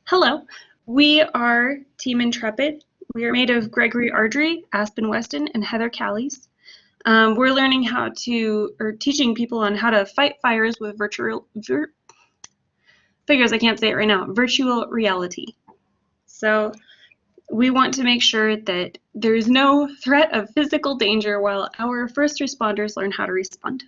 Hello, we are Team Intrepid. We are made of Gregory Ardrey, Aspen Weston, and Heather Callies. We're learning how to, or teaching people on how to fight fires with virtual reality. So we want to make sure that there's no threat of physical danger while our first responders learn how to respond.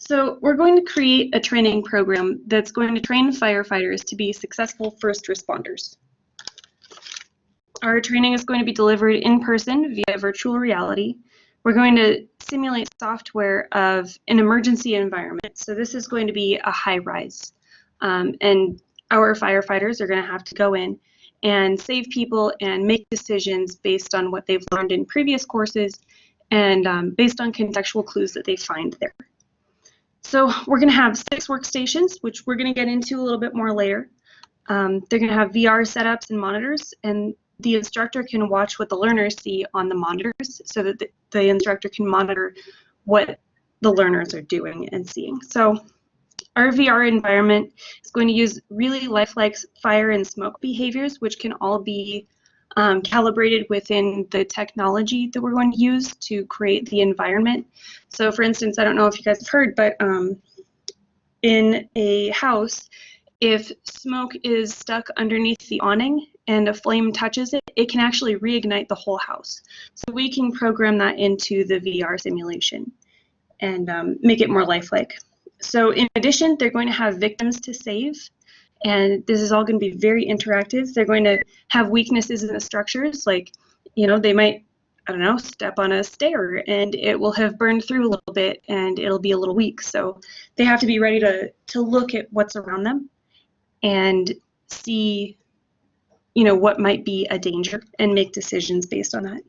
So we're going to create a training program that's going to train firefighters to be successful first responders. Our training is going to be delivered in person via virtual reality. We're going to simulate software of an emergency environment. So this is going to be a high rise. And our firefighters are going to have to go in and save people and make decisions based on what they've learned in previous courses and based on contextual clues that they find there. So we're going to have 6 workstations, which we're going to get into a little bit more later. They're going to have VR setups and monitors, and the instructor can watch what the learners see on the monitors so that the instructor can monitor what the learners are doing and seeing. So our VR environment is going to use really lifelike fire and smoke behaviors, which can all be calibrated within the technology that we're going to use to create the environment. So for instance, I don't know if you guys have heard, but in a house, if smoke is stuck underneath the awning and a flame touches it, it can actually reignite the whole house. So we can program that into the VR simulation and make it more lifelike. So in addition, they're going to have victims to save, and this is all going to be very interactive. They're going to have weaknesses in the structures, like, you know, they might, I don't know, step on a stair and it will have burned through a little bit and it'll be a little weak. So they have to be ready to look at what's around them and see, you know, what might be a danger and make decisions based on that.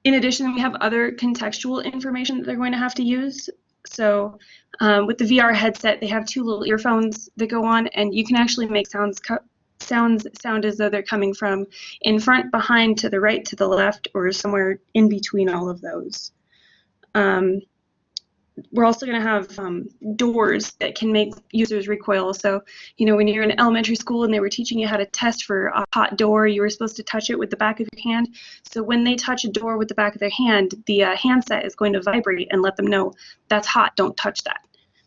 In addition, we have other contextual information that they're going to have to use. So with the VR headset, they have 2 little earphones that go on, and you can actually make sounds sound as though they're coming from in front, behind, to the right, to the left, or somewhere in between all of those. We're also going to have doors that can make users recoil. So, you know, when you're in elementary school and they were teaching you how to test for a hot door, you were supposed to touch it with the back of your hand. So when they touch a door with the back of their hand, the handset is going to vibrate and let them know that's hot, don't touch that.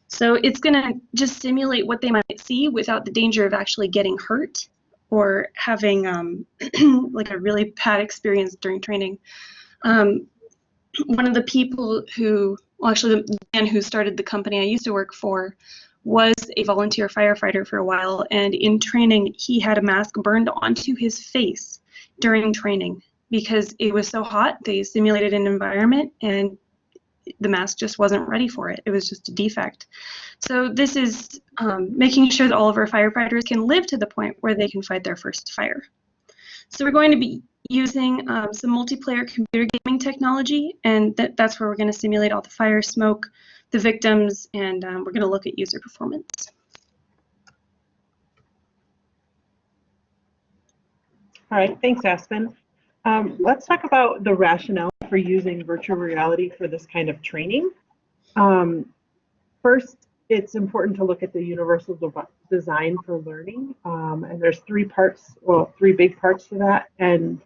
So it's going to just simulate what they might see without the danger of actually getting hurt or having like a really bad experience during training. One of the people who, well, actually the man who started the company I used to work for was a volunteer firefighter for a while, and in training he had a mask burned onto his face during training because it was so hot. They simulated an environment and the mask just wasn't ready for it. It was just a defect. So this is making sure that all of our firefighters can live to the point where they can fight their first fire. So we're going to be using some multiplayer computer gaming technology, and that's where we're going to simulate all the fire, smoke, the victims, and we're going to look at user performance. All right, thanks, Aspen. Let's talk about the rationale for using virtual reality for this kind of training. First, it's important to look at the universal design for learning, and there's 3 parts, well, 3 big parts to that, and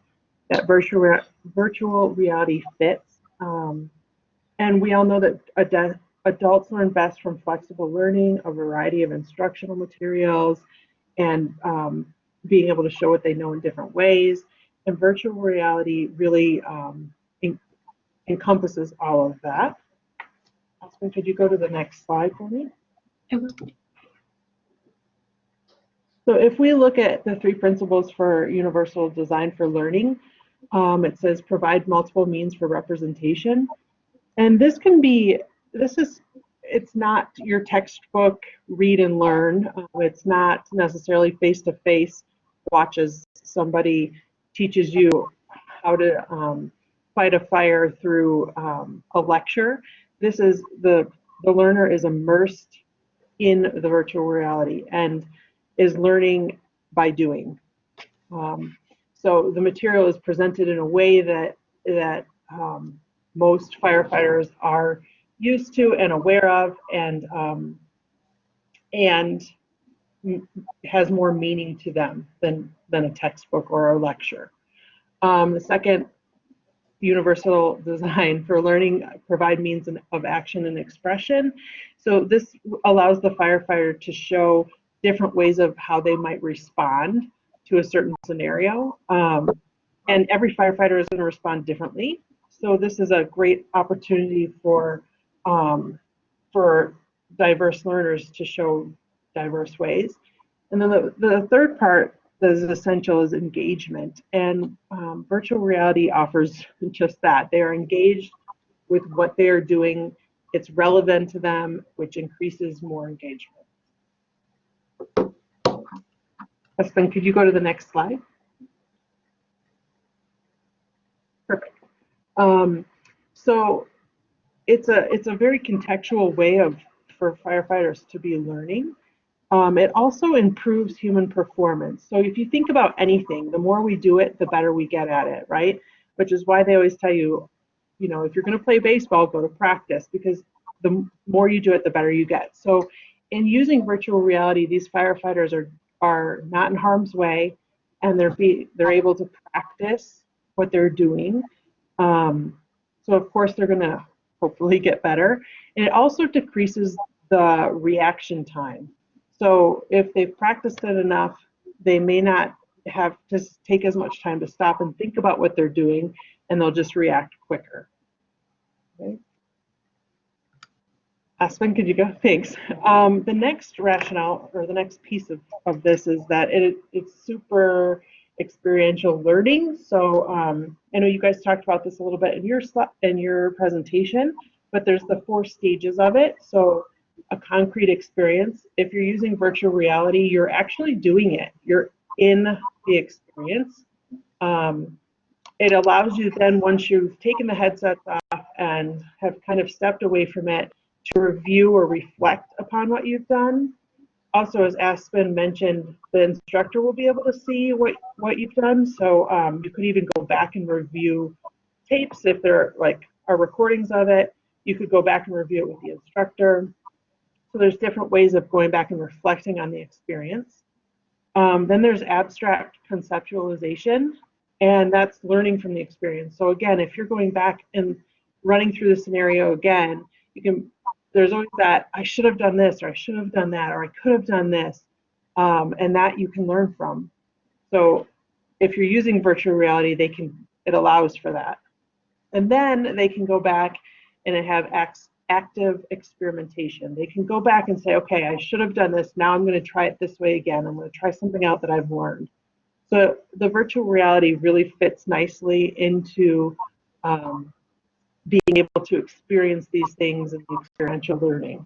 that virtual reality fits. And we all know that adults learn best from flexible learning, a variety of instructional materials, and being able to show what they know in different ways. And virtual reality really encompasses all of that. Aspen, could you go to the next slide for me? So if we look at the 3 principles for universal design for learning, it says provide multiple means for representation. And this can be, it's not your textbook read and learn. It's not necessarily face-to-face watch as somebody teaches you how to fight a fire through a lecture. This is the learner is immersed in the virtual reality and is learning by doing. So the material is presented in a way that most firefighters are used to and aware of, and has more meaning to them than a textbook or a lecture. The second, universal design for learning, provide means of action and expression. So this allows the firefighter to show different ways of how they might respond to a certain scenario. And every firefighter is going to respond differently. So this is a great opportunity for diverse learners to show diverse ways. And then the third part that is essential is engagement. And virtual reality offers just that. They are engaged with what they are doing. It's relevant to them, which increases more engagement. Espen, could you go to the next slide? Perfect. So it's a very contextual way for firefighters to be learning. It also improves human performance. So if you think about anything, the more we do it, the better we get at it, right? Which is why they always tell you, if you're going to play baseball, go to practice, because the more you do it, the better you get. So in using virtual reality, these firefighters are not in harm's way, and they're able to practice what they're doing. So of course they're going to hopefully get better. And it also decreases the reaction time. So if they've practiced it enough, they may not have to take as much time to stop and think about what they're doing, and they'll just react quicker. Okay. Aspen, could you go? Thanks. The next rationale, or the next piece of this, is that it's super experiential learning. So I know you guys talked about this a little bit in your presentation, but there's the 4 stages of it. So a concrete experience. If you're using virtual reality, you're actually doing it. You're in the experience. It allows you then, once you've taken the headsets off and have kind of stepped away from it, to review or reflect upon what you've done. Also, as Aspen mentioned, the instructor will be able to see what you've done. So you could even go back and review tapes if there are recordings of it. You could go back and review it with the instructor. So there's different ways of going back and reflecting on the experience. Then there's abstract conceptualization, and that's learning from the experience. So again, if you're going back and running through the scenario again, there's always that, I should have done this, or I should have done that, or I could have done this, and that you can learn from. So if you're using virtual reality, it allows for that. And then they can go back and have active experimentation. They can go back and say, okay, I should have done this. Now I'm going to try it this way again. I'm going to try something out that I've learned. So the virtual reality really fits nicely into being able to experience these things in the experiential learning.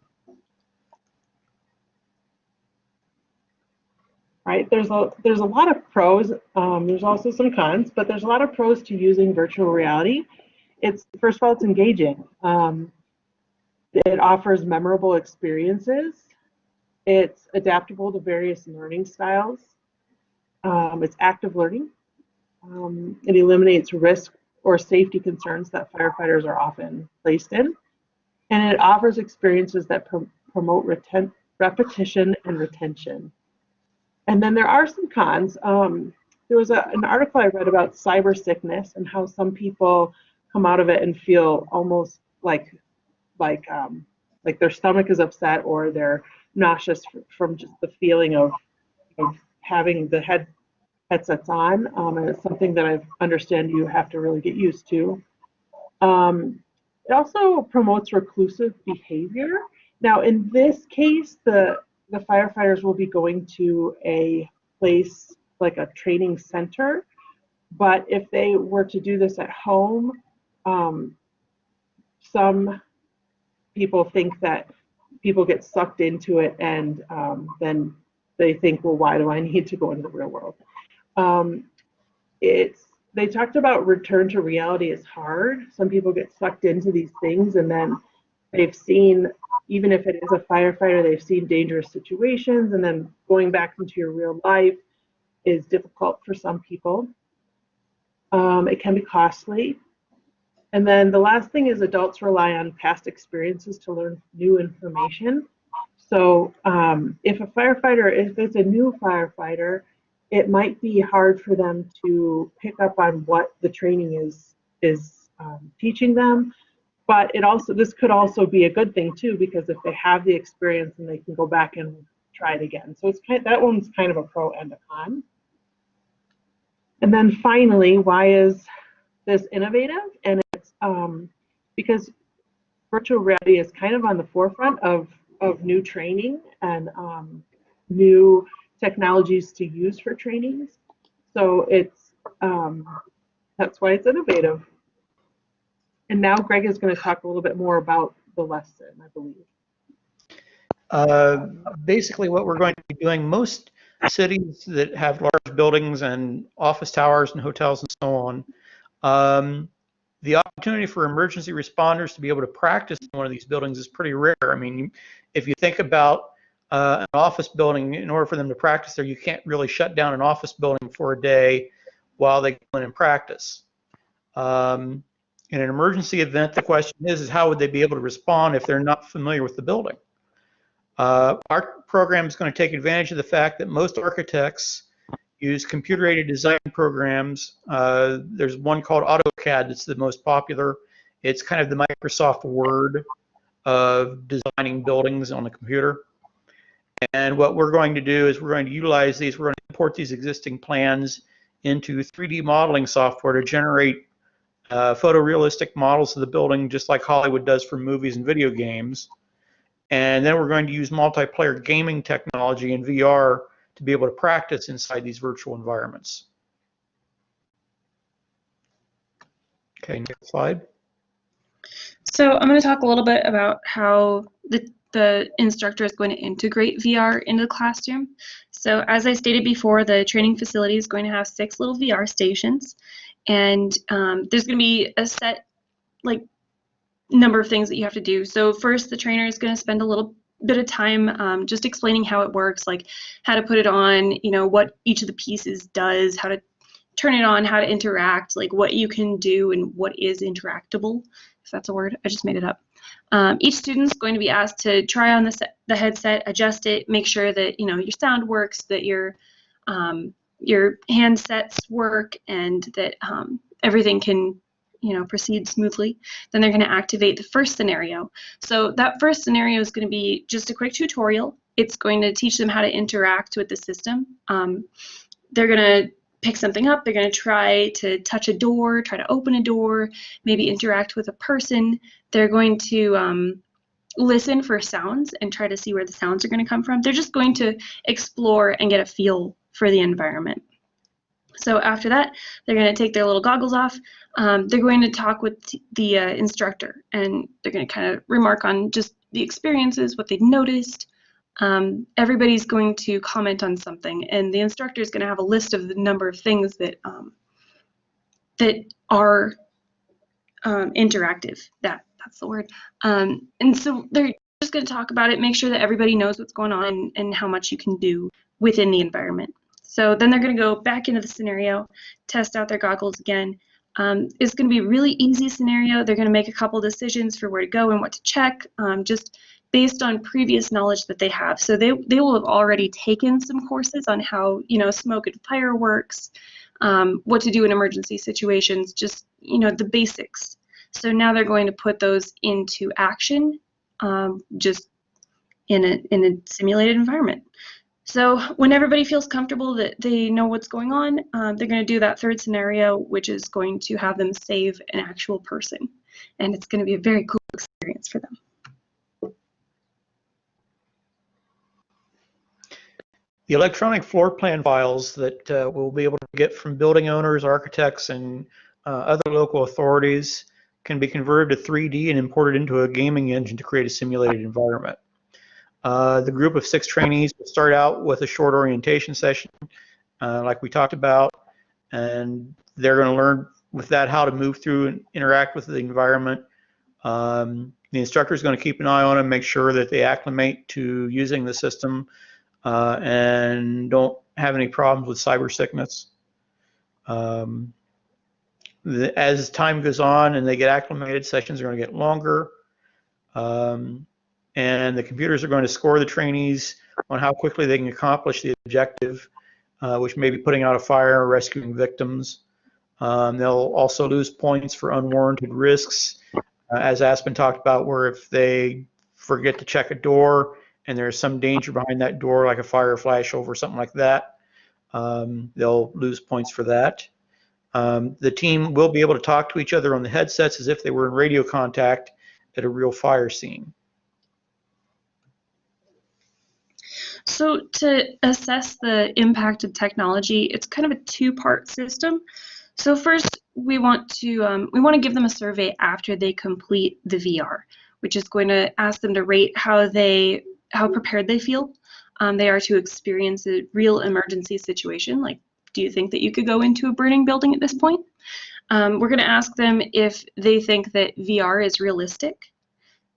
Right? There's a lot of pros. There's also some cons, but there's a lot of pros to using virtual reality. First of all, it's engaging. It offers memorable experiences. It's adaptable to various learning styles. It's active learning. It eliminates risk or safety concerns that firefighters are often placed in. And it offers experiences that promote repetition and retention. And then there are some cons. There was an article I read about cyber sickness and how some people come out of it and feel almost like their stomach is upset, or they're nauseous from just the feeling of having the headsets on. And it's something that I understand you have to really get used to. It also promotes reclusive behavior. Now, in this case, the firefighters will be going to a place like a training center. But if they were to do this at home, some people think that people get sucked into it, and then they think, well, why do I need to go into the real world? They talked about return to reality is hard. Some people get sucked into these things, and then they've seen, even if it is a firefighter, they've seen dangerous situations, and then going back into your real life is difficult for some people. It can be costly. And then the last thing is adults rely on past experiences to learn new information. So if it's a new firefighter, it might be hard for them to pick up on what the training is teaching them. But this could also be a good thing too, because if they have the experience, and they can go back and try it again. So that one's kind of a pro and a con. And then finally, why is this innovative? And it's because virtual reality is kind of on the forefront of new training and new technologies to use for trainings. So that's why it's innovative. And now Greg is going to talk a little bit more about the lesson, I believe. Basically, what we're going to be doing, most cities that have large buildings and office towers and hotels and so on, the opportunity for emergency responders to be able to practice in one of these buildings is pretty rare. I mean, if you think about an office building, in order for them to practice there, you can't really shut down an office building for a day while they go in and practice. In an emergency event, the question is how would they be able to respond if they're not familiar with the building? Our program is going to take advantage of the fact that most architects use computer-aided design programs. There's one called AutoCAD that's the most popular. It's kind of the Microsoft Word of designing buildings on the computer. And what we're going to do is we're going to utilize these. We're going to import these existing plans into 3D modeling software to generate photorealistic models of the building, just like Hollywood does for movies and video games. And then we're going to use multiplayer gaming technology and VR to be able to practice inside these virtual environments. Okay, next slide. So I'm going to talk a little bit about how the instructor is going to integrate VR into the classroom. So as I stated before, the training facility is going to have 6 little VR stations, and there's going to be a set number of things that you have to do. So first, the trainer is going to spend a little bit of time just explaining how it works, like how to put it on, what each of the pieces does, how to turn it on, how to interact, like what you can do and what is interactable, if that's a word. I just made it up. Each student's going to be asked to try on the headset, adjust it, make sure that your sound works, that your handsets work, and that everything can proceed smoothly. Then they're going to activate the first scenario. So that first scenario is going to be just a quick tutorial. It's going to teach them how to interact with the system. They're going to pick something up. They're going to try to touch a door, try to open a door, maybe interact with a person. They're going to listen for sounds and try to see where the sounds are going to come from. They're just going to explore and get a feel for the environment. So after that, they're going to take their little goggles off. They're going to talk with the instructor, and they're going to kind of remark on just the experiences, what they've noticed. Everybody's going to comment on something, and the instructor is going to have a list of the number of things that are interactive. That's the word. And so they're just going to talk about it, make sure that everybody knows what's going on and how much you can do within the environment. So then they're going to go back into the scenario, test out their goggles again. It's going to be a really easy scenario. They're going to make a couple decisions for where to go and what to check, just based on previous knowledge that they have. So they will have already taken some courses on how smoke and fire works, what to do in emergency situations, just the basics. So now they're going to put those into action, just in a simulated environment. So when everybody feels comfortable that they know what's going on, they're going to do that third scenario, which is going to have them save an actual person. And it's going to be a very cool experience for them. The electronic floor plan files that we'll be able to get from building owners, architects, and other local authorities can be converted to 3D and imported into a gaming engine to create a simulated environment. The group of 6 trainees will start out with a short orientation session, like we talked about, and they're going to learn with that how to move through and interact with the environment. The instructor is going to keep an eye on them, make sure that they acclimate to using the system and don't have any problems with cyber sickness. As time goes on and they get acclimated, sessions are going to get longer. and the computers are going to score the trainees on how quickly they can accomplish the objective, which may be putting out a fire or rescuing victims. They'll also lose points for unwarranted risks, as Aspen talked about, where if they forget to check a door and there's some danger behind that door, like a fire, flash over, something like that, they'll lose points for that. The team will be able to talk to each other on the headsets as if they were in radio contact at a real fire scene. So to assess the impact of technology, it's kind of a two-part system. So first, we want to give them a survey after they complete the VR, which is going to ask them to rate how prepared they feel they are to experience a real emergency situation. Like, do you think that you could go into a burning building at this point? We're going to ask them if they think that VR is realistic.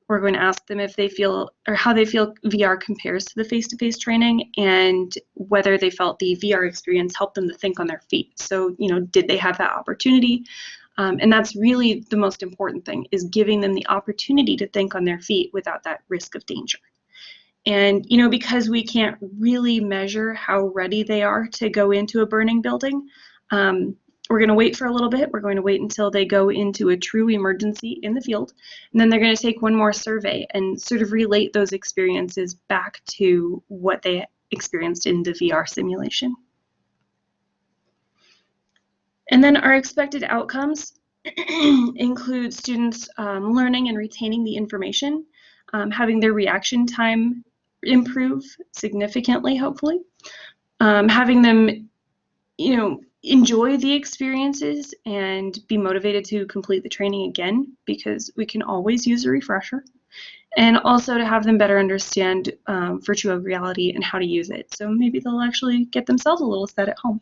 We're going to ask them if they feel, or how they feel VR compares to the face-to-face training, and whether they felt the VR experience helped them to think on their feet. So, did they have that opportunity? And that's really the most important thing, is giving them the opportunity to think on their feet without that risk of danger. And, because we can't really measure how ready they are to go into a burning building, we're going to wait for a little bit. We're going to wait until they go into a true emergency in the field, and then they're going to take one more survey and sort of relate those experiences back to what they experienced in the VR simulation. And then our expected outcomes include students learning and retaining the information, having their reaction time improve significantly, hopefully, having them, enjoy the experiences and be motivated to complete the training again, because we can always use a refresher, and also to have them better understand virtual reality and how to use it. So maybe they'll actually get themselves a little set at home.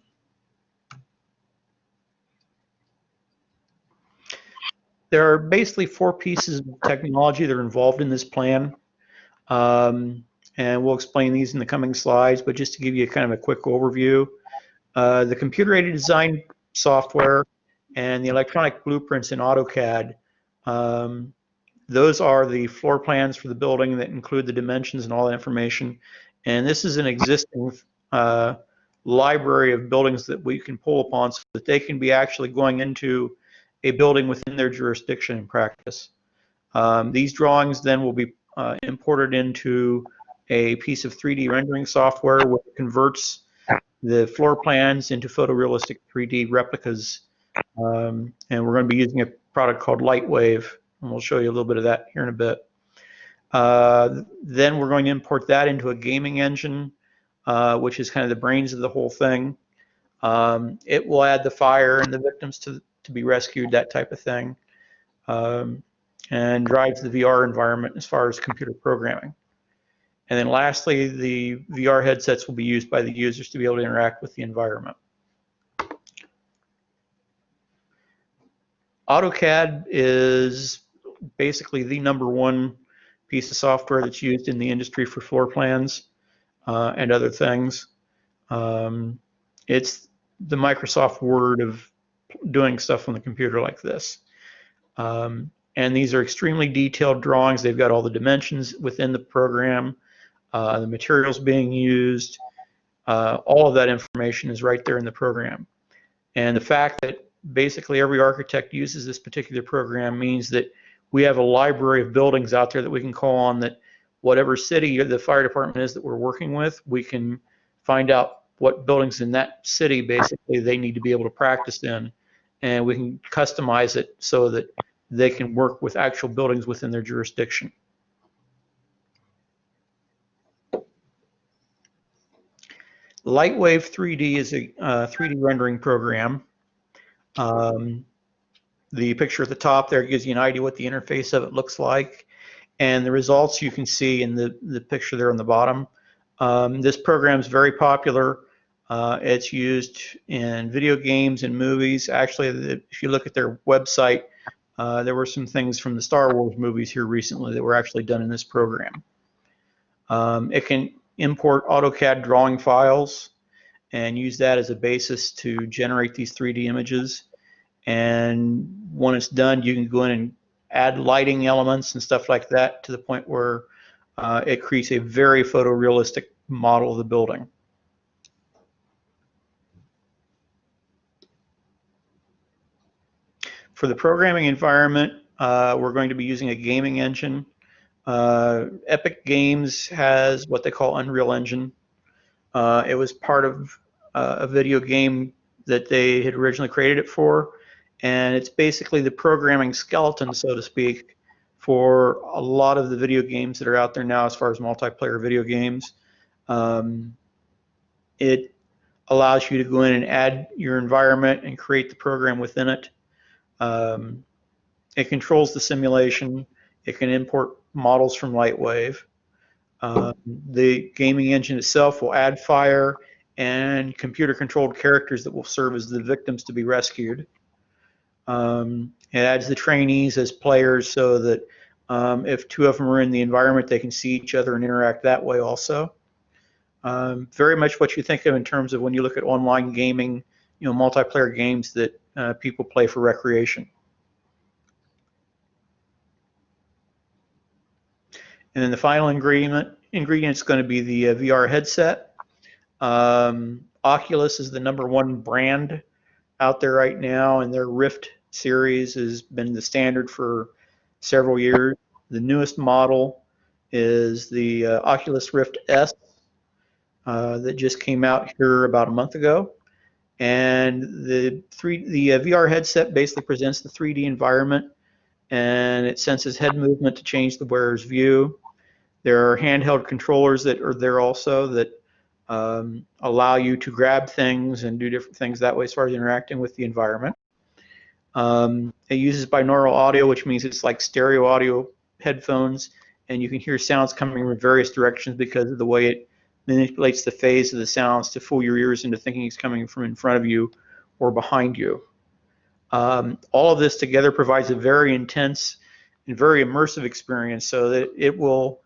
There are basically 4 pieces of technology that are involved in this plan, and we'll explain these in the coming slides, but just to give you kind of a quick overview. The computer-aided design software and the electronic blueprints in AutoCAD, those are the floor plans for the building that include the dimensions and all that information. And this is an existing library of buildings that we can pull upon so that they can be actually going into a building within their jurisdiction in practice. These drawings then will be imported into a piece of 3D rendering software, which converts the floor plans into photorealistic 3D replicas, and we're going to be using a product called LightWave, and we'll show you a little bit of that here in a bit. Then we're going to import that into a gaming engine, which is kind of the brains of the whole thing. It will add the fire and the victims to be rescued, that type of thing, and drives the VR environment as far as computer programming. And then lastly, the VR headsets will be used by the users to be able to interact with the environment. AutoCAD is basically the #1 piece of software that's used in the industry for floor plans and other things. It's the Microsoft Word of doing stuff on the computer like this. And these are extremely detailed drawings. They've got all the dimensions within the program, the materials being used, all of that information is right there in the program. And the fact that basically every architect uses this particular program means that we have a library of buildings out there that we can call on, that whatever city the fire department is that we're working with, we can find out what buildings in that city basically they need to be able to practice in, and we can customize it so that they can work with actual buildings within their jurisdiction. LightWave 3D is a 3D rendering program. The picture at the top there gives you an idea what the interface of it looks like, and the results you can see in the picture there on the bottom. This program is very popular. It's used in video games and movies. Actually, if you look at their website, there were some things from the Star Wars movies here recently that were actually done in this program. It can import AutoCAD drawing files and use that as a basis to generate these 3D images. And when it's done, you can go in and add lighting elements and stuff like that to the point where it creates a very photorealistic model of the building. For the programming environment, we're going to be using a gaming engine. Epic Games has what they call Unreal Engine. It was part of a video game that they had originally created it for, and it's basically the programming skeleton, so to speak, for a lot of the video games that are out there now as far as multiplayer video games. It allows you to go in and add your environment and create the program within it. It controls the simulation. It can import models from LightWave. The gaming engine itself will add fire and computer-controlled characters that will serve as the victims to be rescued. It adds the trainees as players so that if two of them are in the environment, they can see each other and interact that way also. Very much what you think of in terms of when you look at online gaming, multiplayer games that people play for recreation. And then the final ingredient is going to be the VR headset. Oculus is the #1 brand out there right now, and their Rift series has been the standard for several years. The newest model is the Oculus Rift S that just came out here about a month ago. And the VR headset basically presents the 3D environment, and it senses head movement to change the wearer's view. There are handheld controllers that are there also that allow you to grab things and do different things that way as far as interacting with the environment. It uses binaural audio, which means it's like stereo audio headphones, and you can hear sounds coming from various directions because of the way it manipulates the phase of the sounds to fool your ears into thinking it's coming from in front of you or behind you. All of this together provides a very intense and very immersive experience so that it will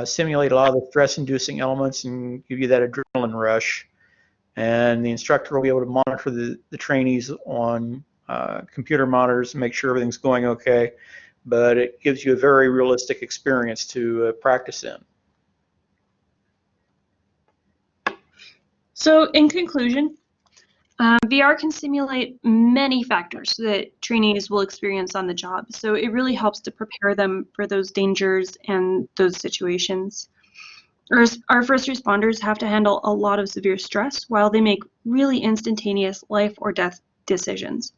simulate a lot of the stress-inducing elements and give you that adrenaline rush. And the instructor will be able to monitor the trainees on computer monitors and make sure everything's going okay, but it gives you a very realistic experience to practice in. So in conclusion, VR can simulate many factors that trainees will experience on the job. So it really helps to prepare them for those dangers and those situations. Our first responders have to handle a lot of severe stress while they make really instantaneous life or death decisions.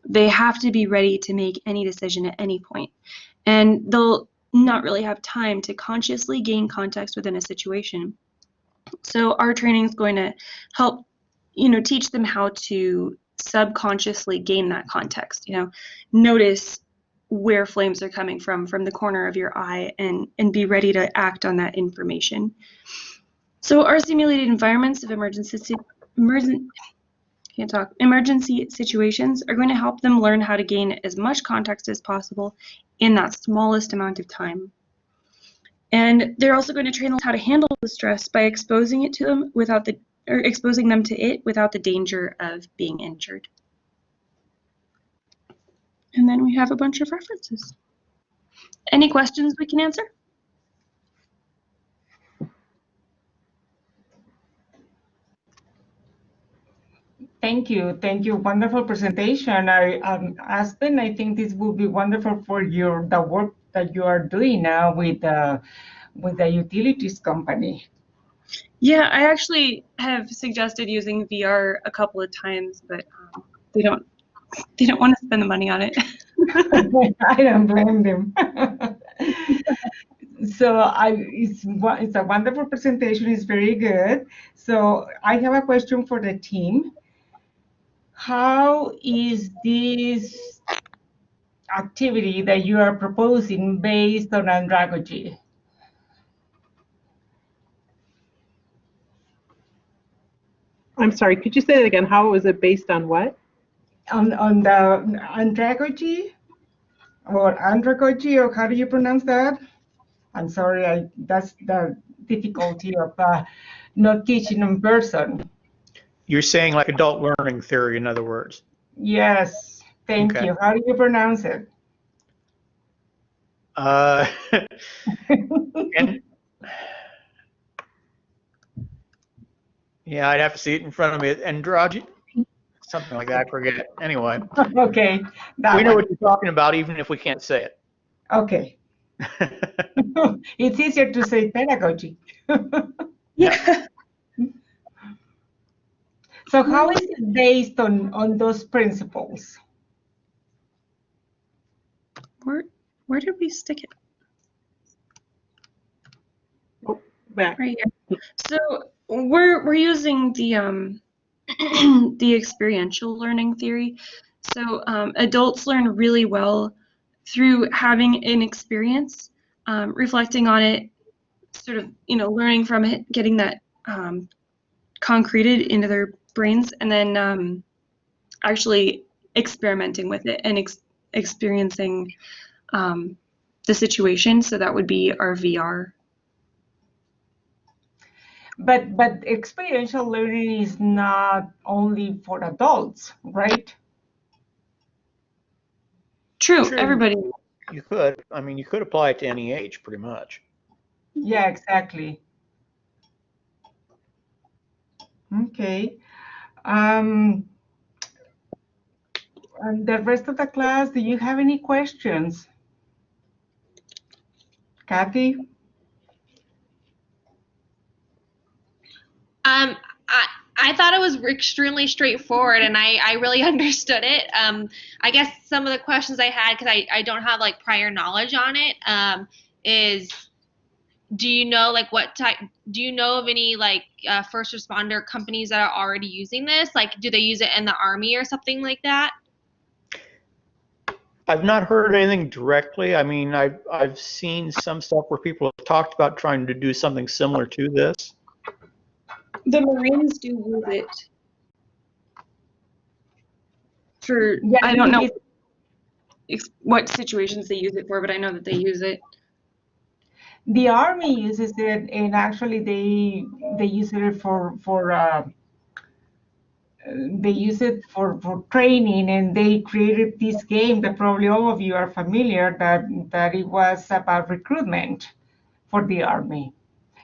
They have to be ready to make any decision at any point, and they'll not really have time to consciously gain context within a situation. So our training is going to help, teach them how to subconsciously gain that context. Notice where flames are coming from the corner of your eye, and be ready to act on that information. So our simulated environments of emergency situations are going to help them learn how to gain as much context as possible in that smallest amount of time. And they're also going to train them how to handle the stress by exposing them to it without the danger of being injured. And then we have a bunch of references. Any questions we can answer? Thank you. Wonderful presentation. Aspen, I think this will be wonderful for the work that you are doing now with the utilities company. Yeah, I actually have suggested using VR a couple of times, but they don't want to spend the money on it. I don't blame them. So it's a wonderful presentation. It's very good. So I have a question for the team. How is this activity that you are proposing based on andragogy? I'm sorry, could you say that again? How was it based on what? On the andragogy, or how do you pronounce that? I'm sorry, that's the difficulty of not teaching in person. You're saying like adult learning theory, in other words. Yes, thank you. How do you pronounce it? And yeah, I'd have to see it in front of me. Androgyny, something like that. I forget. Anyway, Okay, that we know one. what you're talking about, even if we can't say it. Okay. It's easier to say pedagogy. Yeah. So how is it based on those principles? Where did we stick it? Oh, back. Right here. So we're using the the experiential learning theory. So adults learn really well through having an experience, reflecting on it, sort of learning from it, getting that concreted into their brains, and then actually experimenting with it and experiencing the situation. So that would be our VR. But experiential learning is not only for adults, right? True. Everybody. You could. I mean, you could apply it to any age, pretty much. Yeah, exactly. Okay. And the rest of the class, do you have any questions? Kathy? I thought it was extremely straightforward, and I really understood it. I guess some of the questions I had, because I don't have like prior knowledge on it, is do you know like what type? Do you know of any like first responder companies that are already using this? Like, do they use it in the Army or something like that? I've not heard anything directly. I mean, I've seen some stuff where people have talked about trying to do something similar to this. The Marines do use it for, Yeah, I don't know what situations they use it for, but I know that they use it. the Army uses it, and actually they use it for they use it for training, and they created this game that probably all of you are familiar, that it was about recruitment for the Army.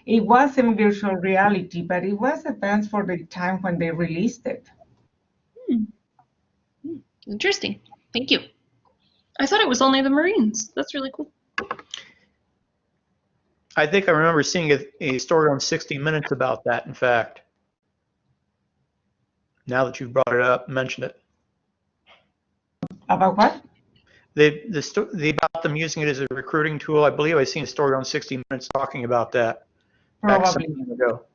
It wasn't virtual reality, but it was advanced for the time when they released it. Interesting. Thank you. I thought it was only the Marines. That's really cool. I think I remember seeing a story on 60 Minutes about that, in fact. Now that you've brought it up, mentioned it. About what? About them using it as a recruiting tool. I believe I seen a story on 60 Minutes talking about that. Back some Probably. time ago.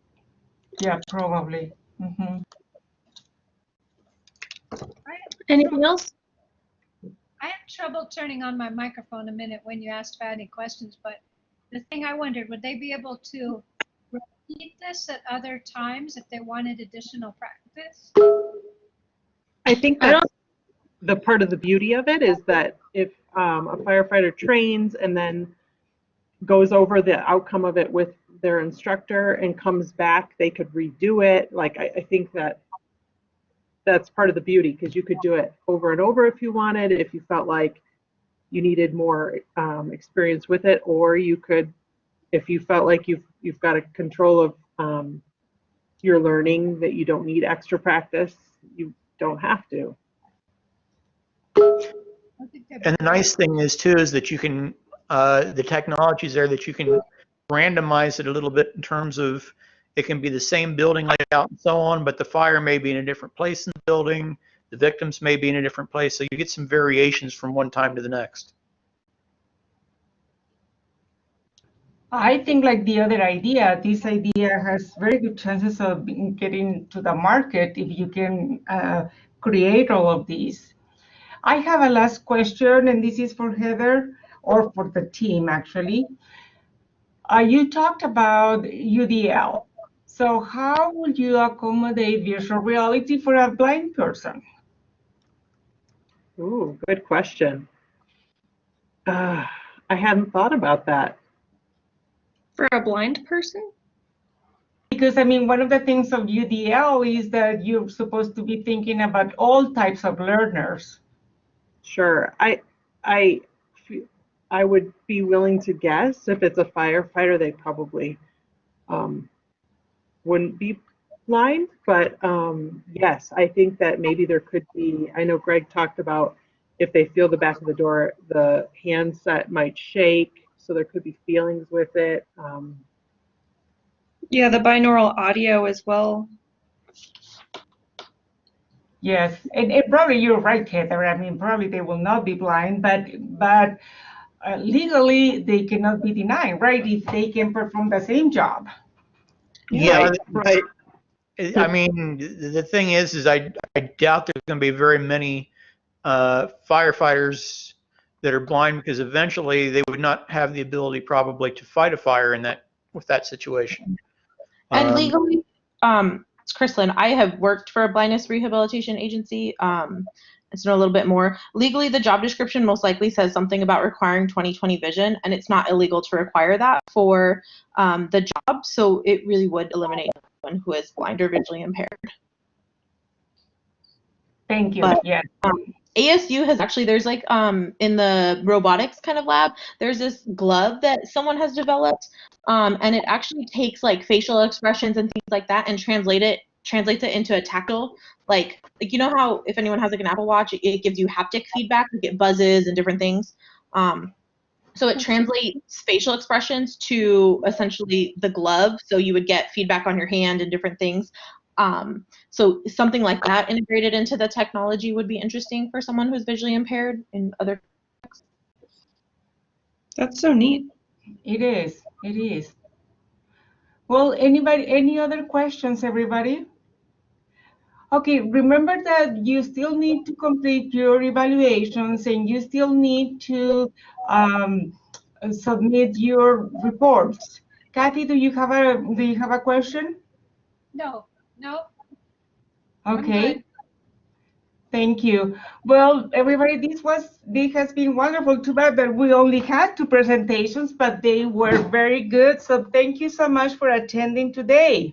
Yeah, probably. Mm-hmm. Anything else? I had trouble turning on my microphone a minute when you asked if I had any questions, but the thing I wondered, would they be able to repeat this at other times if they wanted additional practice? I think that's the part of the beauty of it, is that if a firefighter trains and then goes over the outcome of it with their instructor and comes back, they could redo it. Like, I think that's part of the beauty, because you could do it over and over if you wanted, if you felt like you needed more experience with it, or you could, if you felt like you've got a control of your learning, that you don't need extra practice, you don't have to. And the nice thing is too is that you can the technology is there that you can randomize it a little bit in terms of it can be the same building layout and so on, but the fire may be in a different place in the building, the victims may be in a different place, so you get some variations from one time to the next. I think like the other idea, this idea has very good chances of getting to the market if you can create all of these. I have a last question, and this is for Heather, or for the team actually. You talked about UDL. So how would you accommodate virtual reality for a blind person? Ooh, good question. I hadn't thought about that. For a blind person? Because I mean, one of the things of UDL is that you're supposed to be thinking about all types of learners. Sure. I would be willing to guess if it's a firefighter, they probably wouldn't be blind. But yes, I think that maybe there could be, I know Greg talked about if they feel the back of the door, the handset might shake. So there could be feelings with it. Yeah, the binaural audio as well. Yes, and probably you're right, Heather. I mean, probably they will not be blind, but legally they cannot be denied, right? If they can perform the same job. Yeah, Right. I mean, the thing is I doubt there's going to be very many firefighters that are blind, because eventually they would not have the ability probably to fight a fire with that situation. And legally, it's Chrislyn. I have worked for a blindness rehabilitation agency. To know a little bit more. Legally, the job description most likely says something about requiring 20/20 vision, and it's not illegal to require that for the job. So it really would eliminate anyone who is blind or visually impaired. Thank you. But, yeah. ASU has actually, there's like in the robotics kind of lab, there's this glove that someone has developed, and it actually takes like facial expressions and things like that and translates it into a tactile, like you know how if anyone has like an Apple Watch, it gives you haptic feedback, like it buzzes and different things. So it translates facial expressions to essentially the glove, so you would get feedback on your hand and different things. So something like that integrated into the technology would be interesting for someone who's visually impaired in other. That's so neat. It is. It is. Well, any other questions, everybody? Okay, remember that you still need to complete your evaluations and you still need to submit your reports. Kathy, do you have a question? No. Okay. Thank you. Well, everybody, this has been wonderful. Too bad that we only had 2 presentations, but they were very good. So thank you so much for attending today.